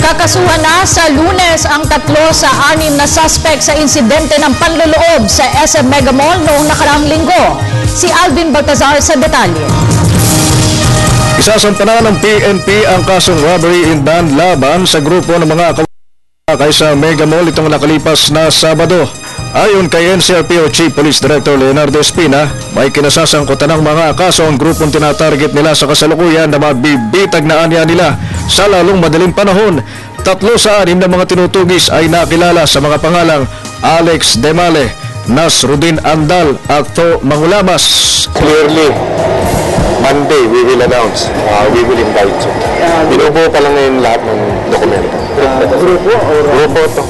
Kakasuhan na sa Lunes ang 3 sa 6 na suspect sa insidente ng panloloob sa SM Mega Mall noong nakaraang linggo. Si Alvin Baltazar sa detalye. Isasampanan ng PNP ang kasong robbery in band laban sa grupo ng mga kawakay sa Mega Mall itong nakalipas na Sabado. Ayon kay NCRPO Chief Police Director Leonardo Espina, may kinasasangkutan ng mga kaso ang grupong tinatarget nila sa kasalukuyan na mabibitag na anya nila sa lalong madaling panahon. 3 sa 6 na mga tinutugis ay nakilala sa mga pangalang Alex Demale, Nasruddin Andal at Tho Mangulamas. Clearly, Monday we will announce, we will invite you. Binubuo pa lang ngayon lahat ng dokumento. Grupo to.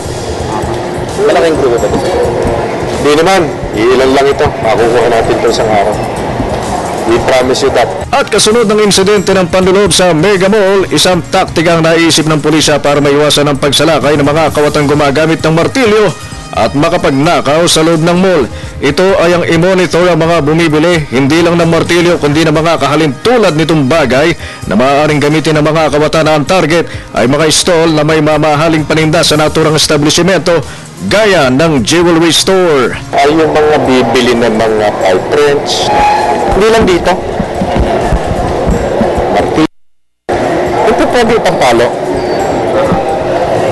Malaking grupo ba ito? Hindi naman, ilan lang ito. Makukuha natin ito isang araw. We promise you that. At kasunod ng insidente ng panloloob sa Mega Mall, isang taktikang naisip ng pulisya para maiwasan ang pagsalakay ng mga kawatang gumagamit ng martilyo at makapagnakaw sa loob ng mall. Ito ay ang i-monitor ang mga bumibili hindi lang ng martilyo kundi ng mga kahalin tulad nitong bagay na maaaring gamitin ng mga kawatan na ang target ay mga stall na may mamahaling paninda sa naturang establishmento gaya ng jewelry store. Ay yung mga bibili ng mga pipe wrench, hindi lang dito. Martilyo. Ito pwede itang palo.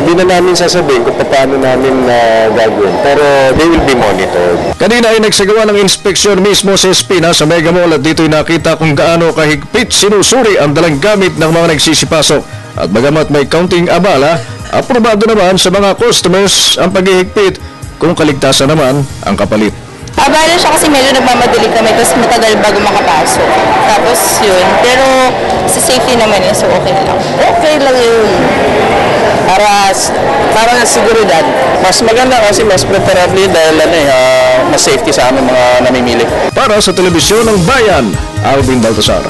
Hindi na namin sasabihin kung paano namin gagawin, pero they will be monitored. Kanina ay nagsagawa ng inspeksyon mismo sa Espina sa Mega Mall at dito'y nakita kung gaano kahigpit sinusuri ang dalang gamit ng mga nagsisipasok. At bagamat may counting abala, aprobado naman sa mga customers ang paghihigpit kung kaligtasan naman ang kapalit. Abala siya kasi medyo nagmamadali kami tapos matagal bago makapasok. Tapos yun, pero sa safety naman yun, so okay lang. Okay lang yun. Para nga seguridad. Mas maganda kasi mas preferably dahil mas safety sa aming mga namimili. Para sa Telebisyon ng Bayan, Alvin Baltazar.